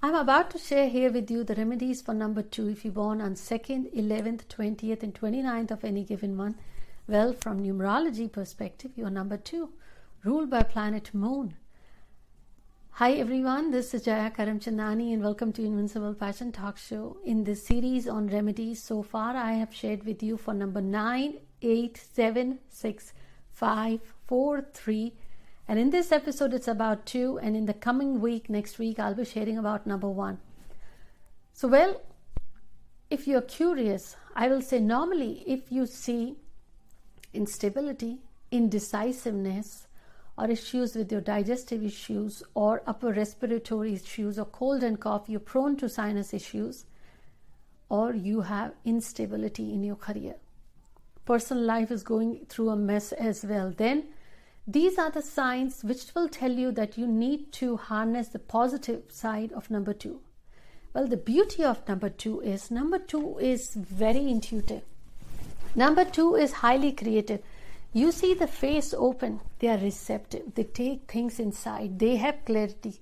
I'm about to share here with you the remedies for number 2 if you're born on 2nd, 11th, 20th and 29th of any given month. Well, from numerology perspective, you're number 2, ruled by planet Moon. Hi everyone, this is Jaya Karamchandani and welcome to Invincible Passion Talk Show. In this series on remedies, so far I have shared with you for number 9, 8, 7, 6, 5, 4, 3, and in this episode it's about 2, and in the coming week, next week, I'll be sharing about number 1. So well, if you're curious, I will say normally if you see instability, indecisiveness, or issues with your digestive issues or upper respiratory issues or cold and cough, you're prone to sinus issues, or you have instability in your career. Personal life is going through a mess as well. Then these are the signs which will tell you that you need to harness the positive side of number 2. Well, the beauty of number 2 is very intuitive. Number 2 is highly creative. You see the face open, they are receptive, they take things inside, they have clarity.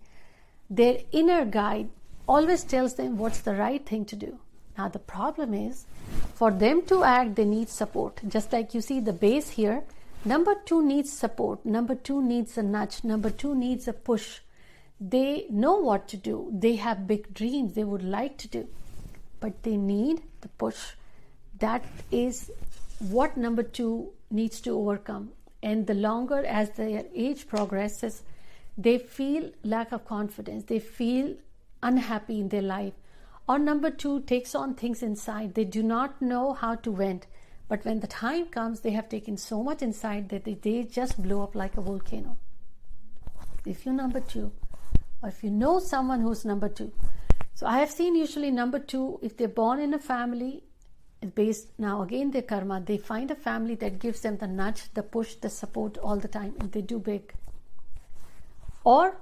Their inner guide always tells them what's the right thing to do. Now the problem is, for them to act, they need support. Just like you see the base here, number 2 needs support, number 2 needs a nudge, number 2 needs a push. They know what to do, they have big dreams they would like to do, but they need the push. That is what number 2 needs to overcome. And the longer as their age progresses, they feel lack of confidence, they feel unhappy in their life, or number 2 takes on things inside. They do not know how to vent, but when the time comes, they have taken so much inside that they just blow up like a volcano. If you're number 2, or if you know someone who's number 2, so I have seen usually number 2, if they're born in a family, based now again their karma, they find a family that gives them the nudge, the push, the support all the time, and they do big. Or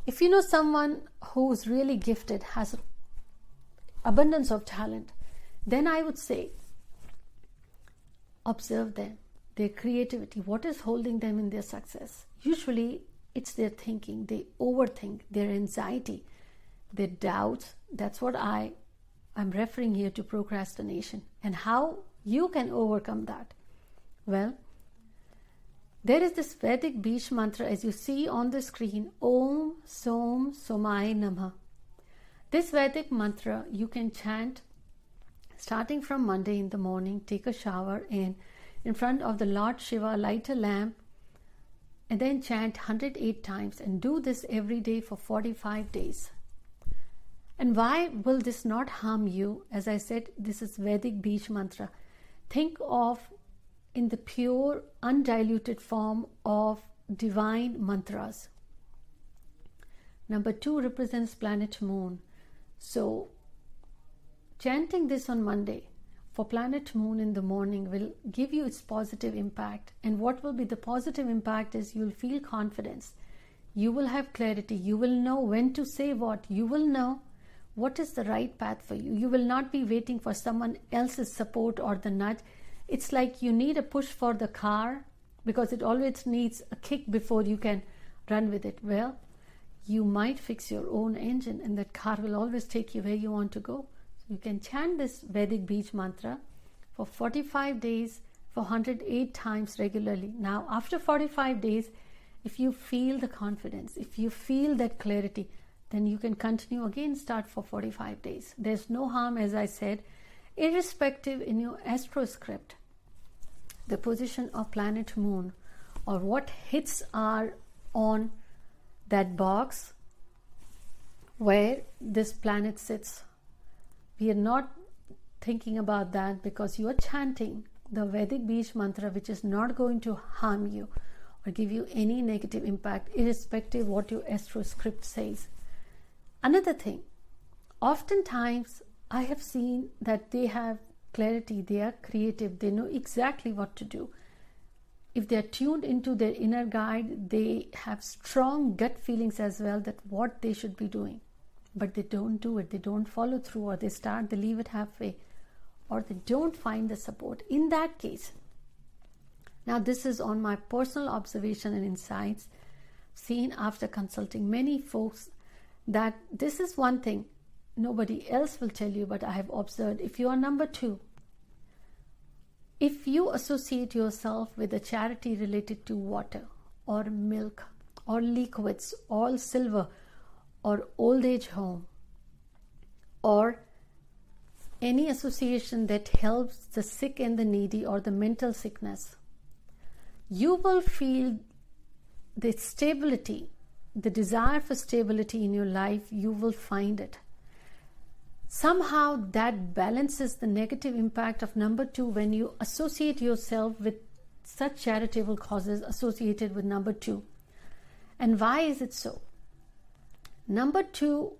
if you know someone who's really gifted, has abundance of talent, then I would say observe them, their creativity, what is holding them in their success. Usually it's their thinking, they overthink, their anxiety, their doubts. That's what I'm referring here to procrastination, and how you can overcome that. Well, there is this Vedic beej mantra as you see on the screen, Om Som Somai Namah. This Vedic mantra you can chant starting from Monday in the morning. Take a shower and in front of the Lord Shiva light a lamp and then chant 108 times, and do this every day for 45 days. And why will this not harm you? As I said, this is Vedic beej mantra. Think of in the pure, undiluted form of divine mantras. Number 2 represents planet Moon. So, chanting this on Monday for planet Moon in the morning will give you its positive impact. And what will be the positive impact is you'll feel confidence. You will have clarity. You will know when to say what. You will know what is the right path for you. You will not be waiting for someone else's support or the nudge. It's like you need a push for the car because it always needs a kick before you can run with it. Well, you might fix your own engine and that car will always take you where you want to go. So you can chant this Vedic beej mantra for 45 days for 108 times regularly. Now, after 45 days, if you feel the confidence, if you feel that clarity, then you can continue again, start for 45 days. There's no harm, as I said, irrespective in your astro script, the position of planet Moon or what hits are on that box where this planet sits. We are not thinking about that because you are chanting the Vedic beej mantra, which is not going to harm you or give you any negative impact, irrespective what your astro script says. Another thing, oftentimes I have seen that they have clarity, they are creative, they know exactly what to do. If they are tuned into their inner guide, they have strong gut feelings as well that what they should be doing. But they don't do it, they don't follow through, or they leave it halfway, or they don't find the support. In that case, now this is on my personal observation and insights, seen after consulting many folks that this is one thing nobody else will tell you, but I have observed. If you are number 2, if you associate yourself with a charity related to water or milk or liquids or silver or old age home or any association that helps the sick and the needy or the mental sickness, you will feel the stability, the desire for stability in your life. You will find it. Somehow that balances the negative impact of number 2 when you associate yourself with such charitable causes associated with number 2. And why is it so? Number 2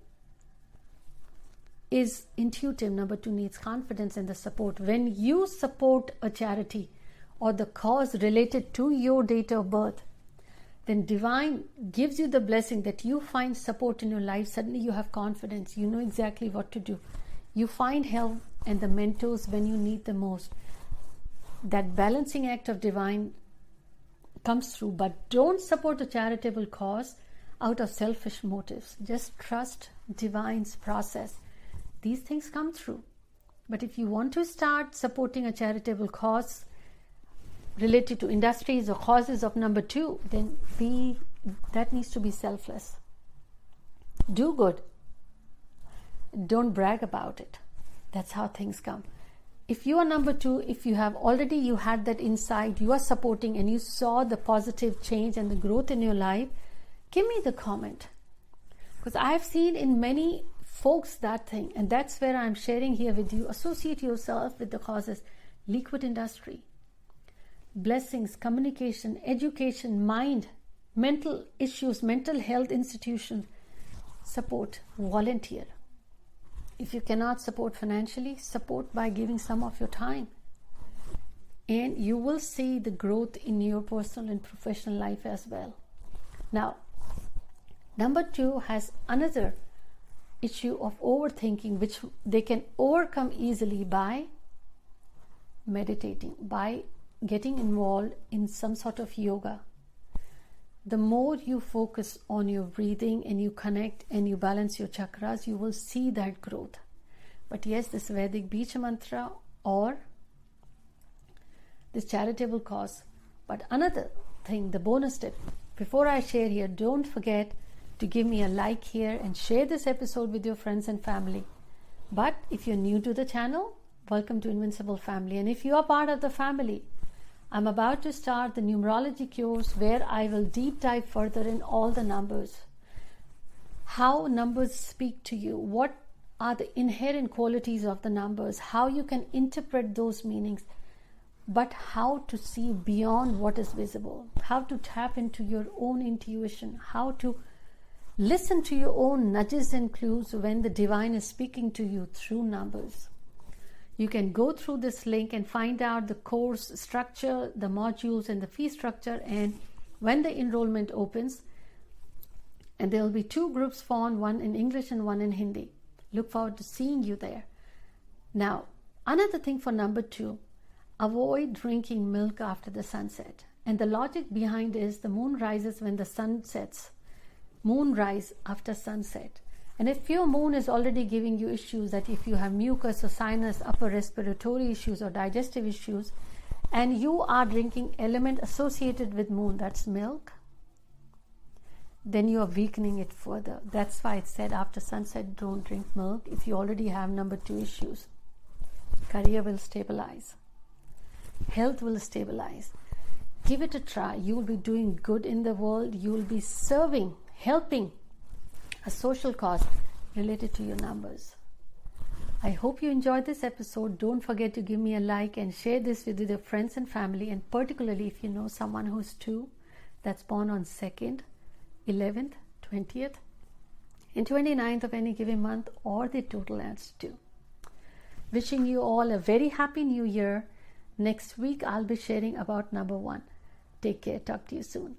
is intuitive. Number 2 needs confidence and the support. When you support a charity or the cause related to your date of birth, then divine gives you the blessing that you find support in your life. Suddenly you have confidence. You know exactly what to do. You find help and the mentors when you need the most. That balancing act of divine comes through. But don't support a charitable cause out of selfish motives. Just trust divine's process. These things come through. But if you want to start supporting a charitable cause related to industries or causes of number 2, then that needs to be selfless. Do good. Don't brag about it. That's how things come. If you are number 2, if you have already you had that insight, you are supporting and you saw the positive change and the growth in your life, give me the comment. Because I've seen in many folks that thing, and that's where I'm sharing here with you. Associate yourself with the causes. Liquid industry, blessings, communication, education, mind, mental issues, mental health institutions. Support, volunteer. If you cannot support financially, support by giving some of your time. And you will see the growth in your personal and professional life as well. Now, number 2 has another issue of overthinking, which they can overcome easily by meditating, by getting involved in some sort of yoga. The more you focus on your breathing and you connect and you balance your chakras, you will see that growth. But yes, this Vedic beej mantra or this charitable cause. But another thing, the bonus tip, before I share here, don't forget to give me a like here and share this episode with your friends and family. But if you're new to the channel, welcome to Invincible Family. And if you are part of the family, I'm about to start the numerology course where I will deep dive further in all the numbers. How numbers speak to you, what are the inherent qualities of the numbers, how you can interpret those meanings, but how to see beyond what is visible, how to tap into your own intuition, how to listen to your own nudges and clues when the divine is speaking to you through numbers. You can go through this link and find out the course structure, the modules and the fee structure, and when the enrollment opens, and there will be 2 groups formed, one in English and one in Hindi. Look forward to seeing you there. Now, another thing for number 2, avoid drinking milk after the sunset. And the logic behind is the moon rises when the sun sets. Moon rise after sunset. And if your moon is already giving you issues, that if you have mucus or sinus, upper respiratory issues or digestive issues, and you are drinking element associated with moon, that's milk, then you are weakening it further. That's why it said after sunset, don't drink milk if you already have number 2 issues. Career will stabilize. Health will stabilize. Give it a try. You will be doing good in the world. You will be serving, helping a social cause related to your numbers. I hope you enjoyed this episode. Don't forget to give me a like and share this with your friends and family, and particularly if you know someone who's 2, that's born on 2nd, 11th, 20th, and 29th of any given month, or the total adds 2. Wishing you all a very happy new year. Next week I'll be sharing about number 1. Take care. Talk to you soon.